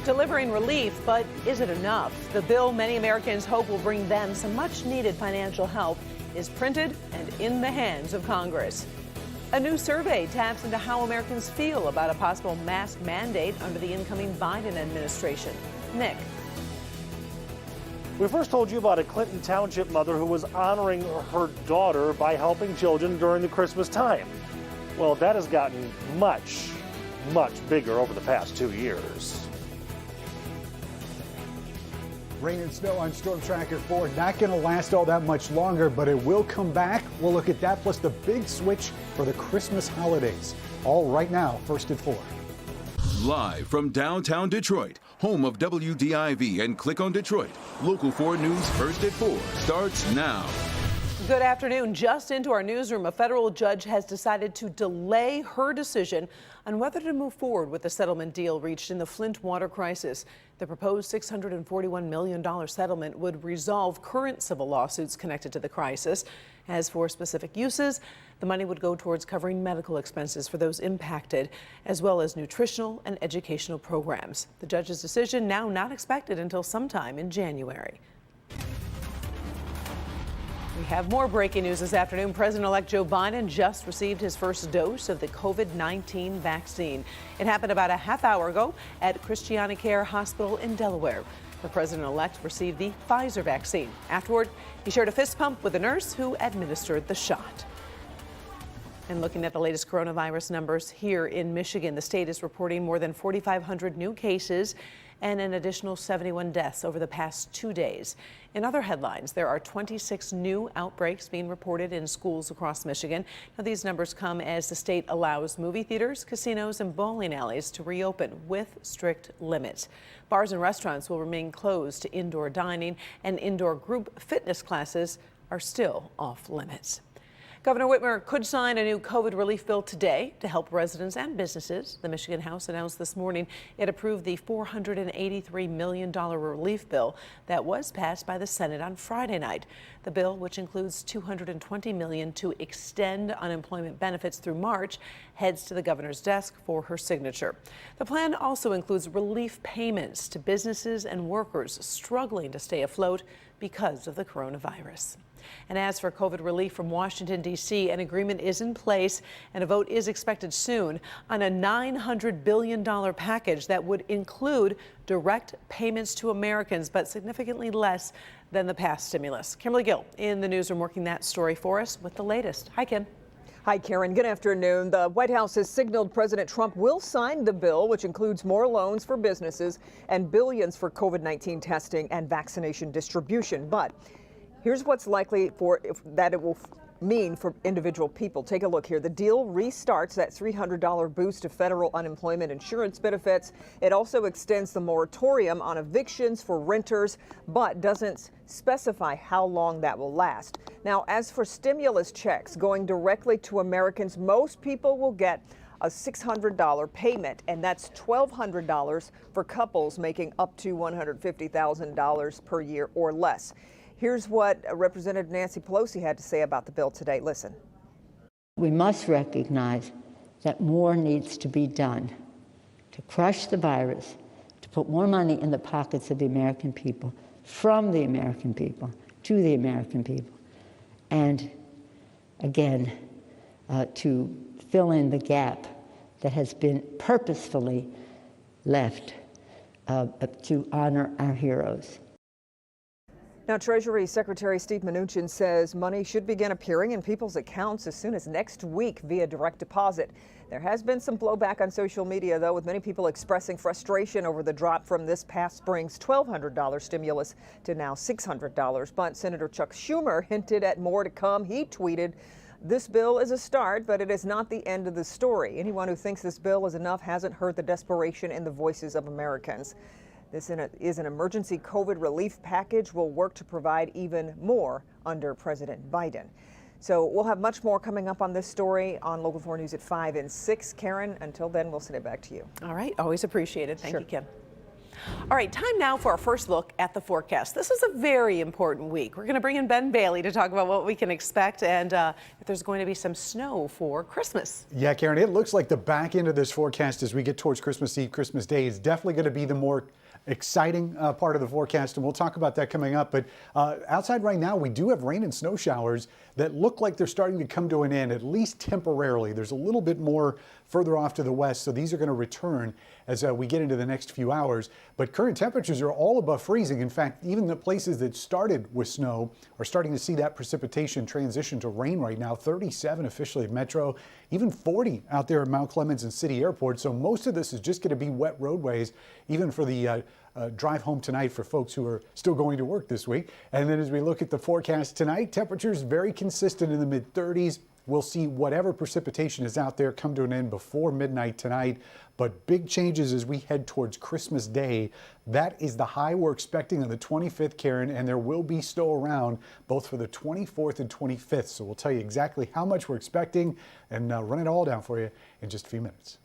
delivering relief, but is it enough? The bill many Americans hope will bring them some much-needed financial help is printed and in the hands of Congress. A new survey taps into how Americans feel about a possible mask mandate under the incoming Biden administration. Nick. We first told you about a Clinton Township mother who was honoring her daughter by helping children during the Christmas time. Well, that has gotten much bigger over the past 2 years. Rain and snow on Storm Tracker 4, not going to last all that much longer, but it will come back. We'll look at that, plus the big switch for the Christmas holidays. All right now, first at 4. Live from downtown Detroit, home of WDIV and Click on Detroit, Local 4 News First at 4 starts now. Good afternoon. Just into our newsroom, a federal judge has decided to delay her decision on whether to move forward with the settlement deal reached in the Flint water crisis. The proposed $641 million settlement would resolve current civil lawsuits connected to the crisis. As for specific uses, the money would go towards covering medical expenses for those impacted, as well as nutritional and educational programs. The judge's decision now not expected until sometime in January. We have more breaking news this afternoon. President-elect Joe Biden just received his first dose of the COVID-19 vaccine. It happened about a half hour ago at Christiana Care Hospital in Delaware. The president-elect received the Pfizer vaccine. Afterward, he shared a fist pump with a nurse who administered the shot. And looking at the latest coronavirus numbers here in Michigan, the state is reporting more than 4,500 new cases and an additional 71 deaths over the past 2 days. In other headlines, there are 26 new outbreaks being reported in schools across Michigan. Now, these numbers come as the state allows movie theaters, casinos, and bowling alleys to reopen with strict limits. Bars and restaurants will remain closed to indoor dining, and indoor group fitness classes are still off limits. Governor Whitmer could sign a new COVID relief bill today to help residents and businesses. The Michigan House announced this morning it approved the $483 million relief bill that was passed by the Senate on Friday night. The bill, which includes $220 million to extend unemployment benefits through March, heads to the governor's desk for her signature. The plan also includes relief payments to businesses and workers struggling to stay afloat because of the coronavirus. And as for COVID relief from Washington, D.C., an agreement is in place and a vote is expected soon on a $900 billion package that would include direct payments to Americans, but significantly less than the past stimulus. Kimberly Gill in the newsroom working that story for us with the latest. Hi, Kim. Hi, Karen. Good afternoon. The White House has signaled President Trump will sign the bill, which includes more loans for businesses and billions for COVID-19 testing and vaccination distribution. But here's what's likely that it will mean for individual people. Take a look here. The deal restarts that $300 boost to federal unemployment insurance benefits. It also extends the moratorium on evictions for renters, but doesn't specify how long that will last. Now, as for stimulus checks going directly to Americans, most people will get a $600 payment, and that's $1,200 for couples making up to $150,000 per year or less. Here's what Representative Nancy Pelosi had to say about the bill today. Listen. We must recognize that more needs to be done to crush the virus, to put more money in the pockets of the American people, from the American people, to the American people, and again, to fill in the gap that has been purposefully left to honor our heroes. Now, Treasury Secretary Steve Mnuchin says money should begin appearing in people's accounts as soon as next week via direct deposit. There has been some blowback on social media, though, with many people expressing frustration over the drop from this past spring's $1,200 stimulus to now $600. But Senator Chuck Schumer hinted at more to come. He tweeted, "This bill is a start, but it is not the end of the story. Anyone who thinks this bill is enough hasn't heard the desperation in the voices of Americans." This is an emergency COVID relief package. Will work to provide even more under President Biden. So we'll have much more coming up on this story on Local 4 News at 5 and 6. Karen, until then, we'll send it back to you. All right. Always appreciated. Thank you, Kim. All right, time now for our first look at the forecast. This is a very important week. We're going to bring in Ben Bailey to talk about what we can expect and if there's going to be some snow for Christmas. Yeah, Karen, it looks like the back end of this forecast as we get towards Christmas Eve, Christmas Day is definitely going to be the more exciting part of the forecast, and we'll talk about that coming up. But outside right now, we do have rain and snow showers that look like they're starting to come to an end, at least temporarily. There's a little bit more further off to the west, so these are going to return as we get into the next few hours. But current temperatures are all above freezing. In fact, even the places that started with snow are starting to see that precipitation transition to rain right now. 37 officially at Metro, even 40 out there at Mount Clemens and City Airport. So most of this is just going to be wet roadways, even for the drive home tonight for folks who are still going to work this week. And then as we look at the forecast tonight, temperatures very consistent in the mid-30s. We'll see whatever precipitation is out there come to an end before midnight tonight, but big changes as we head towards Christmas Day. That is the high we're expecting on the 25th, Karen, and there will be snow around both for the 24th and 25th. So we'll tell you exactly how much we're expecting and run it all down for you in just a few minutes.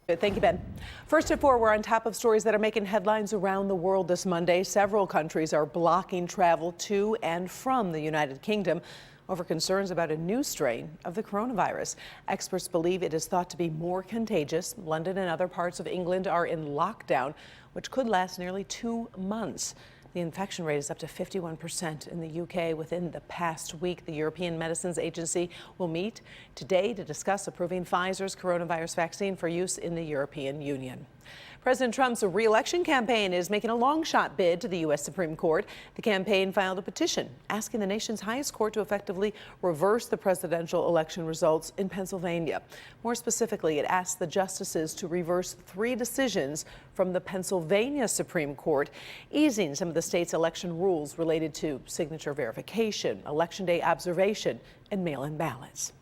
Thank you, Ben. First at 4, we're on top of stories that are making headlines around the world this Monday. Several countries are blocking travel to and from the United Kingdom over concerns about a new strain of the coronavirus. Experts believe it is thought to be more contagious. London and other parts of England are in lockdown, which could last nearly 2 months. The infection rate is up to 51% in the UK within the past week. The European Medicines Agency will meet today to discuss approving Pfizer's coronavirus vaccine for use in the European Union. President Trump's re-election campaign is making a long-shot bid to the U.S. Supreme Court. The campaign filed a petition asking the nation's highest court to effectively reverse the presidential election results in Pennsylvania. More specifically, it asked the justices to reverse 3 decisions from the Pennsylvania Supreme Court, easing some of the state's election rules related to signature verification, election day observation, and mail-in ballots.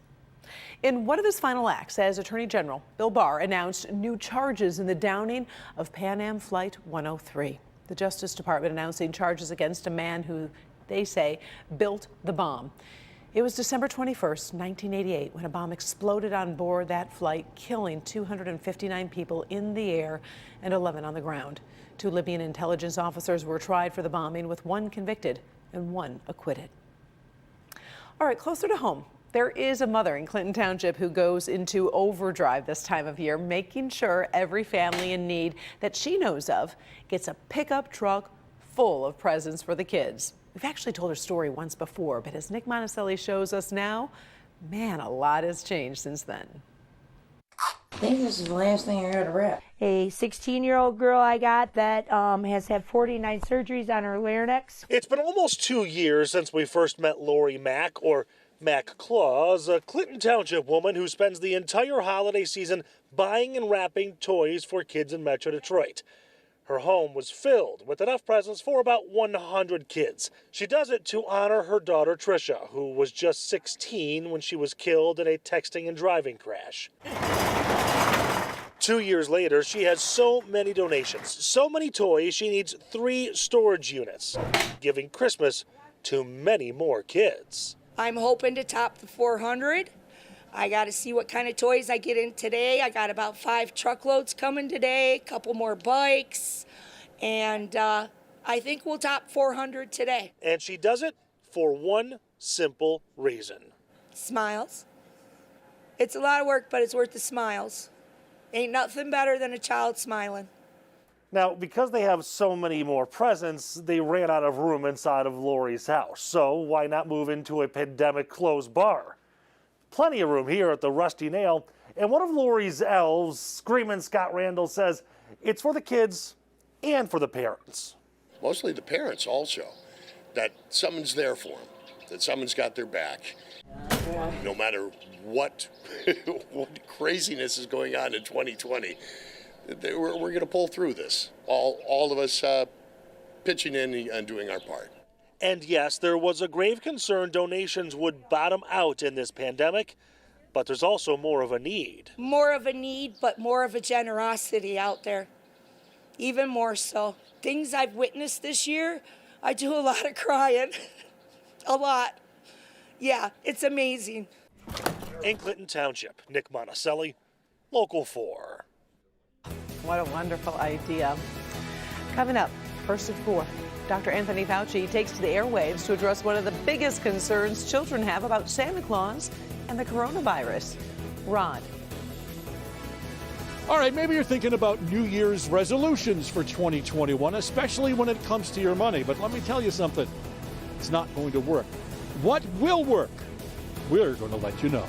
In one of his final acts as Attorney General, Bill Barr announced new charges in the downing of Pan Am Flight 103. The Justice Department announcing charges against a man who they say built the bomb. It was December 21st, 1988, when a bomb exploded on board that flight, killing 259 people in the air and 11 on the ground. 2 Libyan intelligence officers were tried for the bombing, with 1 convicted and 1 acquitted. All right, closer to home. There is a mother in Clinton Township who goes into overdrive this time of year, making sure every family in need that she knows of gets a pickup truck full of presents for the kids. We've actually told her story once before, but as Nick Monticelli shows us now, man, a lot has changed since then. I think this is the last thing I got to wrap. A 16-year-old girl I got that has had 49 surgeries on her larynx. It's been almost 2 years since we first met Lori Mack, or Mac Claus, a Clinton Township woman who spends the entire holiday season buying and wrapping toys for kids in Metro Detroit. Her home was filled with enough presents for about 100 kids. She does it to honor her daughter Trisha, who was just 16 when she was killed in a texting and driving crash. 2 years later, she has so many donations, so many toys, she needs 3 storage units, giving Christmas to many more kids. I'm hoping to top the 400. I got to see what kind of toys I get in today. I got about 5 truckloads coming today, a couple more bikes, and I think we'll top 400 today. And she does it for one simple reason. Smiles. It's a lot of work, but it's worth the smiles. Ain't nothing better than a child smiling. Now, because they have so many more presents, they ran out of room inside of Lori's house. So why not move into a pandemic-closed bar? Plenty of room here at the Rusty Nail. And one of Lori's elves, Screamin' Scott Randall, says it's for the kids and for the parents. Mostly the parents also, that someone's there for them, that someone's got their back. No matter what, what craziness is going on in 2020. We're going to pull through this. All of us pitching in and doing our part. And yes, there was a grave concern donations would bottom out in this pandemic, but there's also more of a need. More of a need, but more of a generosity out there. Even more so. Things I've witnessed this year, I do a lot of crying. A lot. Yeah, it's amazing. In Clinton Township, Nick Monticelli, Local 4. What a wonderful idea. Coming up, first at 4, Dr. Anthony Fauci takes to the airwaves to address one of the biggest concerns children have about Santa Claus and the coronavirus. Rod. All right, maybe you're thinking about New Year's resolutions for 2021, especially when it comes to your money. But let me tell you something, it's not going to work. What will work? We're going to let you know.